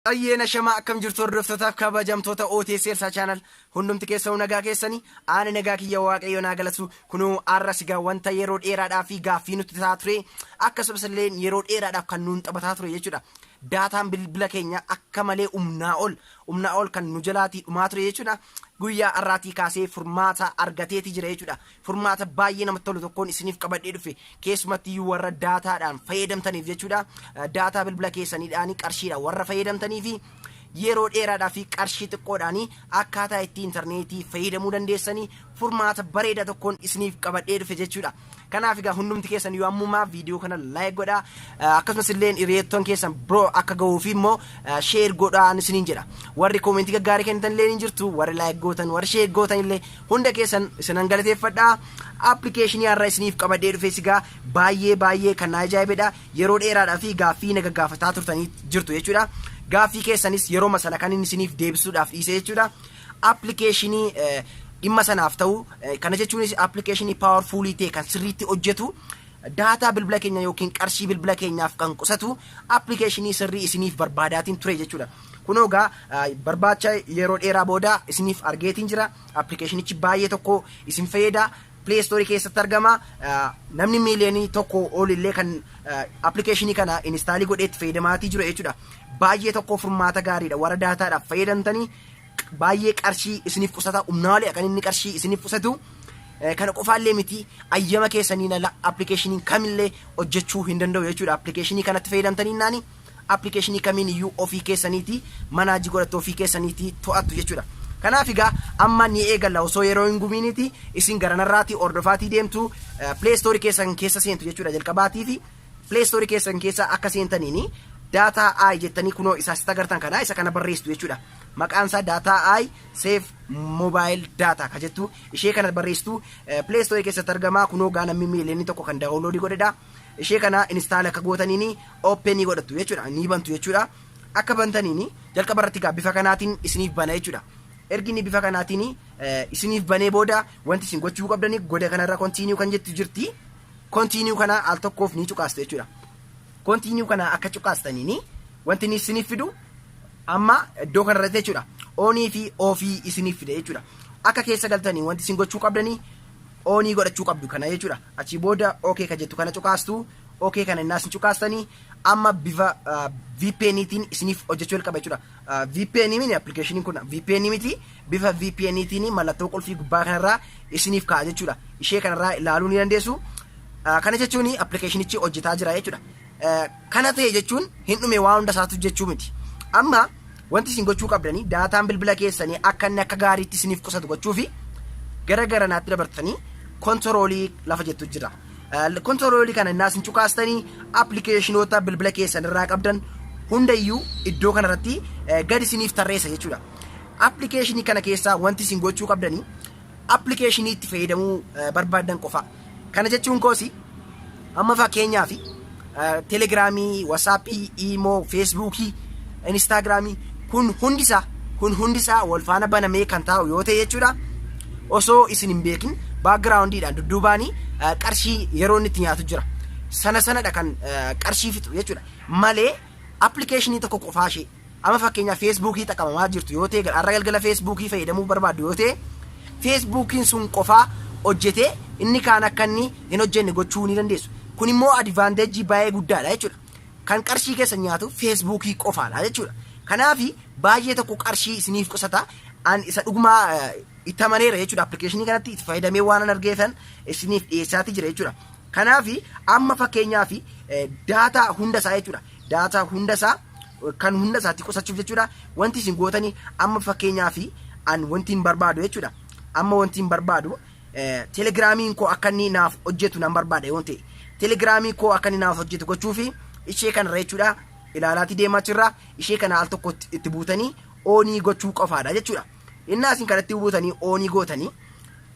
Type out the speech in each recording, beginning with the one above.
Ayyeena shamaa akkam jirtu hordoftoota kabajamtoota OTS Elsa channel hundumti keessa nagaa keessanii ani nagaa kiyya waaqayyo naa galatu kunoo arra sigaa wanta yeroo dheeraadhaaf gaaffii nutti ta'a ture akkasumas illee yeroo dheeraadhaaf kan nuun taphataa ture jechuudha. Daataan bilbila keenya akka malee humnaa ol kan nu jalaatii dhumaa ture jechuudha. Guyyaa arraatii kaasee furmaata argateeti jira jechuudha. Furmaata baay'ee namatti tolu tokkoon isiniif qabadhee dhufe keessumatti warra daataadhaan fayyadamtaniif jechuudha. Daataa bilbila keessaniidhaan qarshiidhaan warra fayyadamtaniif yeroo dheeraadhaaf qarshii xiqqoodhaan akkaataa itti intarneetii fayyadamuu dandeessanii furmaata bareedaa tokkoon isiniif qabadhee dhufe jechuudha. Kanaaf egaa hundumti keessan yoo ammumaa viidiyoo kana like godhaa akkasumas illee hiriyoottan keessan bro akka ga'uuf immoo share godhaan isiniin jedha. Warri koomentii gaggaarii kennitan illee ni jirtu, warri like gootan, warri share gootan illee hunda keessan isinan galateeffadhaa. Application irraa isiniif qabadhee dhufe sigaa baay'ee kan ajaa'ibedha. Yeroo dheeraadhaaf gaaffii na gaggaafataa turtanii jirtu jechuudha. Gaaffii keessanis yeroo masala kan inni isiniif deebisuudhaaf dhiise jechuudha. Application dhimma sanaaf ta'u kana jechuunis application powerful ta'e kan sirriitti hojjetu daataa bilbila keenya yookiin qarshii bilbila keenyaaf kan qusatu application sirrii isiniif barbaadaatiin ture jechuudha. Kunoo gaa barbaacha yeroo dheeraa booda isiniif argeetiin jira. Applicationichi baay'ee tokko isin fayyada. Play Store keessatti argama. Namni miiliyoonii tokko olillee kan application kana install godheetti fayyadamaatii jiru jechuudha. Baay'ee tokko furmaata gaariidha. Warra daataadhaaf fayyadamtanii baay'ee qarshii isiniif qusata humnaalee kan inni qarshii isiniif qusatu kana qofaallee miti ayyama keessaniin ala application kamillee hojjechuu hin danda'u jechuudha. Application kanatti fayyadamtanii naani application kamiin iyyuu ofii keessaniiti manaajii godhattu ofii keessaniiti to'attu jechuudha. Kanaaf egaa amma ni eegalla osoo yeroo hin gumiiniti isin garanarraati ordofaatii deemtu Play Store keessan keessa seentu jechuudha. Jalqabaatii fi Play Store keessan keessa akka seentaniini data ai jettanii kunoo isaasitti agartan kana isa kana barreessitu jechuudha. Maqaan isaa data ai save mobile data ka jettu ishee kana barreessitu Play Store keessatti argama. Kunoo gaa namni miiliyoonii tokko kan download godhedha. Ishee kana install akka gootaniini open godhattu jechuudha. Ni bantu jechuudha. Akka bantaniini jalqaba irratti gaa bifa kanaatiin isiniif bana jechuudha. Ergini bifa kanaatiin isiniif banee booda wanti isin gochuu qabdani goda kanarra continue kan jettu jirti. Continue kana al tokkoof ni cuqaastu jechuudha. Continue kana akka cuqaastaniini wanti ni isiniif fidu amma iddoo kanarratti jechuudha. Onii fi ofii isiniif fide jechuudha. Akka keessa galtanii wanti isin gochuu qabdani onii godhachuu qabdu kana jechuudha. Achi booda okay ka jettu kana cuqaastu. Okay kana innaas hin cuqaastanii amma bifa VPNitiin isiniif hojjechuu qaba jechuudha. VPN mini application kun VPN miti bifa VPNitiin mallattoo qulfii gubbaa kanarraa isiniif kaa'a jechuudha. Ishee kanarraa ilaaluu ni dandeessu. Kana jechuun applicationichi hojjetaa jira jechuudha. Kana ta'e jechuun hin dhume waan hunda isaatu jechuu miti. Amma wanti isin gochuu qabdanii daataan bilbila keessanii akka inni akka gaariitti isiniif qusatu gochuufi gara naatti dabartanii kontiroolii lafa jettu jira. Kontiroolii kana innaas hin cuqaastanii applicationoota bilbila keessanirraa qabdan hundayyuu iddoo kanarratti gadi isiniif tarreessa jechuudha. Application kana keessaa wanti isin gochuu qabdanii application itti fayyadamuu barbaadan qofa. Kana jechuun koosi amma fakkeenyaaf Telegramii, WhatsAppii, Imo, Facebookii, Instagramii kun hundisaa wal faana banamee kan taa'u yoo ta'e jechuudha. Osoo isin hin beekin backgroundiidhaan dudduubaanii qarshii yeroo inni itti nyaatu jira. Sanadha kan qarshii fixu jechuudha. Malee applicationii tokko qofaa ishee amma fakkeenyaaf Facebookii xaqamamaa jirtu yoo ta'e har'a galgala Facebookii fayyadamuu barbaaddu yoo ta'e Facebookiin sun qofaa hojjetee inni kaan akka inni hin hojjenne gochuu ni dandeessu. Kun immoo advantage baay'ee guddaadha jechuudha. Kan qarshii keessan nyaatu Facebookii qofaadha jechuudha. Kanaaf baay'ee tokko qarshii isiniif qusata an isa dhugumaa itti amaneera jechuudha. Applicationii kanatti itti fayyadamee waan argeefan isiniif dhiyeessaatii jira jechuudha. Kanaaf amma fakkeenyaaf daataa hundasaa jechuudha. Daataa hundasaa kan hundasaatti qusachuuf jechuudha. Wanti isin gootanii amma fakkeenyaaf an wanti hin barbaadu jechuudha. Amma wanti hin barbaadu Telegramii koo akka inni naaf hojjetu nan barbaada yoo ta'e Telegramii koo akka inni naaf hojjetu gochuufi ishee kanarra jechuudha. Ilaalaati deemaa jirra. Ishee kana al tokko itti buutanii onii gochuu qofaadha jechuudha. Innaa isin kanatti buutanii onii gootanii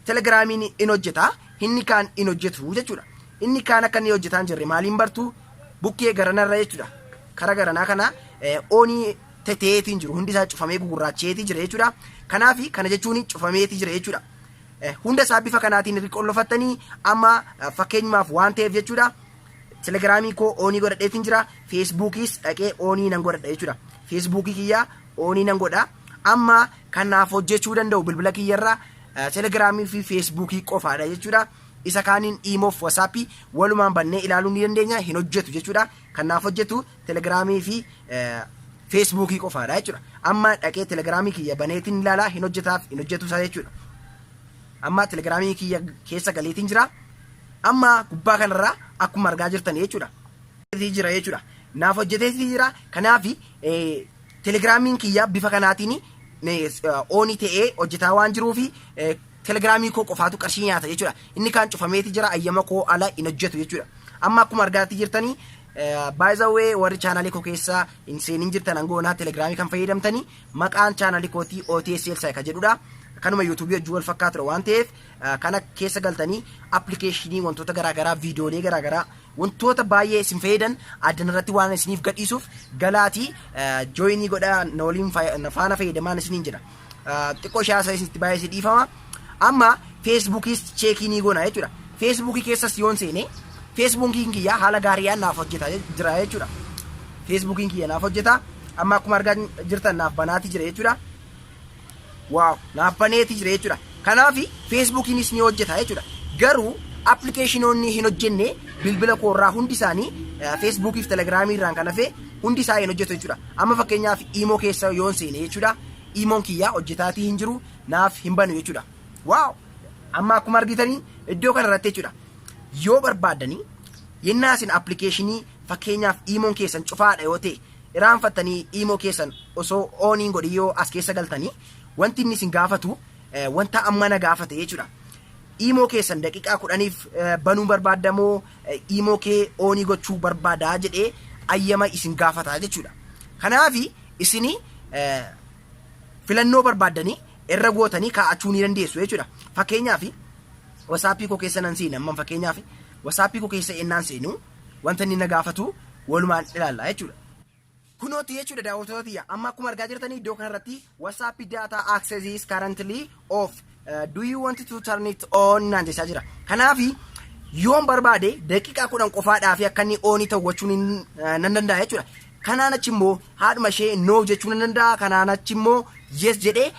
Telegramiin in hojjeta inni kaan in hojjetu jechuudha. Inni kaan akka inni hojjetaan jirre maaliin bartuu bukkee garanarra jechuudha. Kara garanaa kana onii teteetiin jiru hundisaa cufamee gugurraacheetii jira jechuudha. Kanaaf kana jechuun cufameetii jira jechuudha. Hunda isaa bifa kanaatiin qollofattanii amma fakkeenyaaf waan ta'eef jechuudha. Telegramii koo onii godhadheetiin jira. Facebookiis dhaqee onii nan godhadha jechuudha. feesbuukii kiyyaa oonii nan godha. Amma kanaaf hojjechuu danda'u bilbila kiyyarraa telegiraamii fi feesbuukii qofaadha jechuudha. Isa kaaniin iimoof wasaappii walumaan bannee ilaaluu ni dandeenya, hin hojjetu jechuudha. Kanaaf hojjetu telegiraamii fi feesbuukii qofaadha jechuudha. Amma dhaqee telegiraamii kiyya baneetiin ilaalaa, hin hojjetaaf hin hojjetu isaa jechuudha. Amma telegiraamii kiyya keessa galeetiin jira. Amma gubbaa kanarraa akkuma argaa jirtan jechuudha. Jira jechuudha. Naaf hojjeteetii jira. Kanaaf telegiraamiin kiyya bifa kanaatiin oonii ta'ee hojjetaa waan jiruufi telegiraamii koo qofaatu qarshii nyaata jechuudha. Inni kaan cufameeti jira, ayyama koo ala hin hojjetu jechuudha. Amma akkuma argaatii jirtanii by the way warri chaanalii koo keessaa hin seenin jirtan angoonaa telegiraamii kan fayyadamtanii maqaan chaanalii kootii OTSL kan jedhudha. Kanuma YouTube wajjin wal fakkaatu waan ta'eef kana keessa galtanii appilikeeshinii wantoota garaagaraa viidiyoolee garaagaraa wantoota baay'ee isin fayyadan addan irratti waan isiniif gadhiisuuf galaatii jooyinii godhaa na waliin faana fayyadamaan isiniin jedha. Xiqqoo shaasa isinitti baay'ee si dhiifama. Amma feesbuukis cheekii ni goona jechuudha. Feesbuukii keessas yoon seene feesbuukiin kiyya haala gaariidhaan naaf hojjeta jira jechuudha. Feesbuukiin kiyya naaf hojjeta. Amma akkuma argaa jirtan naaf banaati jira jechuudha. Waaw, naaf baneeti jira jechuudha. Kanaaf feesbuukiinis ni hojjeta jechuudha. Garuu appilikeeshinoonni hin hojjenne bilbila koorraa hundi isaanii feesbuukiif telegiraamii irraan kan hafe hundi isaa hin hojjetu jechuudha. Amma fakkeenyaaf iimoo keessa yoon seene jechuudha. Iimoon kiyya hojjetaatii hin jiru, naaf hin banu jechuudha. Waaw, amma akkuma argitanii iddoo kanarratti jechuudha. Yoo barbaadanii yennaa isin appilikeeshinii fakkeenyaaf iimoon keessan cufaadha yoo ta'e irraanfattanii iimoo keessan osoo ooniin godhi yoo as keessa galtanii wanti inni isin gaafatu wanta amma na gaafate jechuudha. Iimoo keessan daqiiqaa 10 banuu barbaadamoo iimoo kee oonii gochuu barbaadaa jedhee ayyama isin gaafata jechuudha. Kanaaf isini filannoo barbaadanii irra gootanii kaa'achuu ni dandeessu jechuudha. Fakkeenyaaf wasaappii koo keessa nan seena amma fakkeenyaaf wasaappii koo keessa ennaan seenu wanta inni na gaafatu walumaan ilaalla jechuudha. Kunooti jechuudha daawwattoota amma akkuma argaa jirtanii iddoo kanarratti wasaappii data access is currently off. Do you want to turn it on naan jechaa jira. Kanaaf yoon barbaade daqiiqaa 10 qofaadhaaf akka inni oonii ta'uun nan danda'a jechuudha. Kanaan achi immoo haadhuma ishee no jechuu nan danda'a. Kanaan achi immoo yes jedhee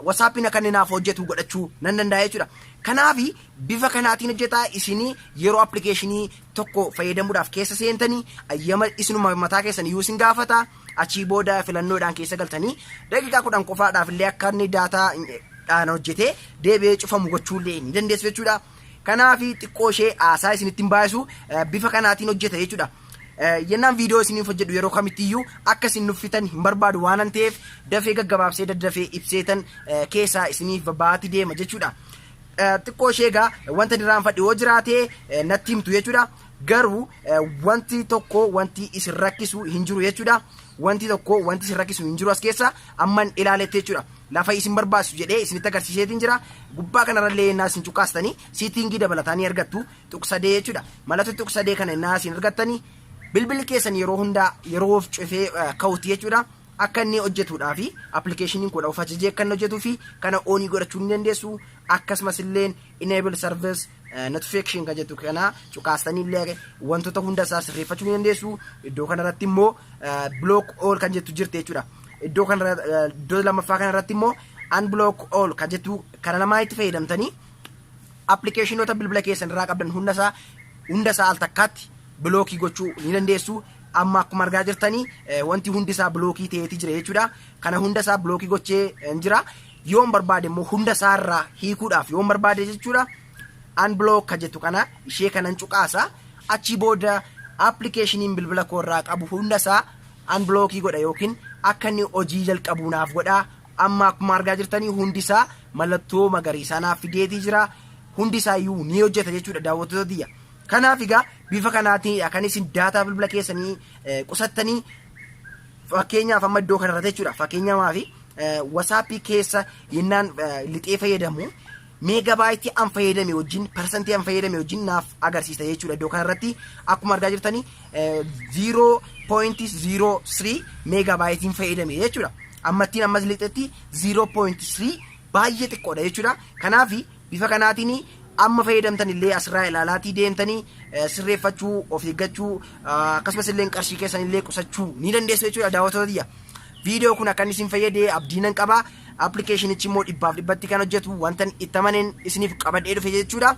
wasaappiin akka inni naaf hojjetu godhachuu nan danda'a jechuudha. Kanaaf bifa kanaatiin hojjetaa isinii yeroo appilikeeshinii tokko fayyadamuudhaaf keessa seentanii ayyama isinuma mataa keessan iyyuu isin gaafata. Achii booda filannoodhaan keessa galtanii daqiiqaa 10 qofaadhaaf illee akka inni daataa dhaan hojjetee deebi'ee cufamu gochuullee ni dandeessu jechuudha. Kanaaf xiqqoo ishee aasaa isinittiin baasu bifa kanaatiin hojjeta jechuudha. Yennaan viidiyoo isiniif hojjedhu yeroo kamittiyyuu akka isin nuffitan hin barbaadu waan ta'eef dafee gaggabaabsee daddafee ibseetan keessaa isiniif baati deema jechuudha. Xiqqoo ishee egaa wanta irraanfadhe yoo jiraate natti himtu jechuudha. Garuu wanti tokko wanti isin rakkisu hin jiru jechuudha. Wanti tokko wanti isin rakkisu hin jiru as keessa amman ilaalette jechuudha. Lafa isin barbaachisu jedhee isinitti agarsiiseetiin jira. Gubbaa kanarrallee ennaa isin cuqqaastanii siitingii dabalatanii argattu tuqsadee jechuudha. Malatu tuqsadee kana ennaa isin argattanii bilbilli keessan yeroo hundaa yeroo of cufee ka'uti jechuudha. Akka inni hojjetuudhaa fi appilikeeshiniin kun of ajajee akka inni hojjetuu fi kana oonii godhachuu ni dandeessu. Akkasumas illee enable service notification kan jettu kana cuqqaastanii illee wantoota hunda isaa sirreeffachuu ni dandeessu. Iddoo kanarratti immoo block all kan jettu jirti jechuudha. Iddoo kanarra iddoo lammaffaa kanarratti immoo unblock all kan jettu kana lamaa itti fayyadamtanii appilikeeshinoota bilbila keessan irraa qabdan hunda isaa al takkaatti blookii gochuu ni dandeessu. Amma akkuma argaa jirtanii wanti hundi isaa blookii ta'eeti jira jechuudha. Kana hunda isaa blookii gochee jira. Yoon barbaade immoo hunda isaa irraa hiikuudhaaf yoon barbaade jechuudha. Unblock kan jettu kana ishee kanan cuqqaasa. Achii booda appilikeeshiniin bilbila koo irraa qabu hunda isaa unblockii godha yookiin akka inni hojii jalqabu naaf godha. Amma akkuma argaa jirtanii hundi isaa mallattoo magariisaa naaf fideetii jira. Hundi isaa iyyuu ni hojjeta jechuudha daawwattoota biyya. Kanaaf egaa bifa kanaatiin kan isin daataa bilbila keessanii qusattanii fakkeenyaaf amma iddoo kanarratti jechuudha. Fakkeenyaaf wasaappii keessa yennaan lixee fayyadamu meegabaayitii an fayyadame wajjin parsantii an fayyadame wajjin naaf agarsiisa jechuudha. Iddoo kanarratti akkuma argaa jirtanii 0.03 meegabaayitiin fayyadame jechuudha. Ammattiin ammas lixetti 0.3 baay'ee xiqqoodha jechuudha. Kanaaf bifa kanaatiin amma fayyadamtan illee asirraa ilaalaatii deemtanii sirreeffachuu of eeggachuu akkasumas illee qarshii keessan illee qusachuu ni dandeessu jechuudha daawwattoota biyya. viidiyoo kun akka isin fayyade abdiinan qaba. Appilikeeshinichi immoo dhibbaaf dhibbatti kan hojjetu wanta itti amanen isiniif qabadhee dhufe jechuudha.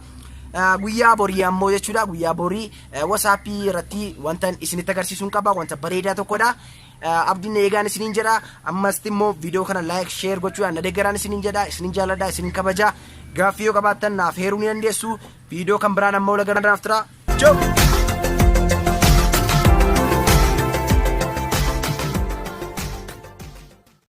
Guyyaa borii ammoo jechuudha. Guyyaa borii WhatsApp irratti wanta isinitti agarsiisuun qaba. Wanta bareedaa tokkodha. Abdiin eegaan isiniin jedha. Ammas immoo viidiyoo kana like share gochuudhaan na deeggaraan isiniin jedha. Isiniin jaalladha, isiniin kabaja. Gaaffii yoo qabaattan naaf heeruu ni dandeessu. Viidiyoo kan biraan ammoo lagaranaaf tura. Ciao.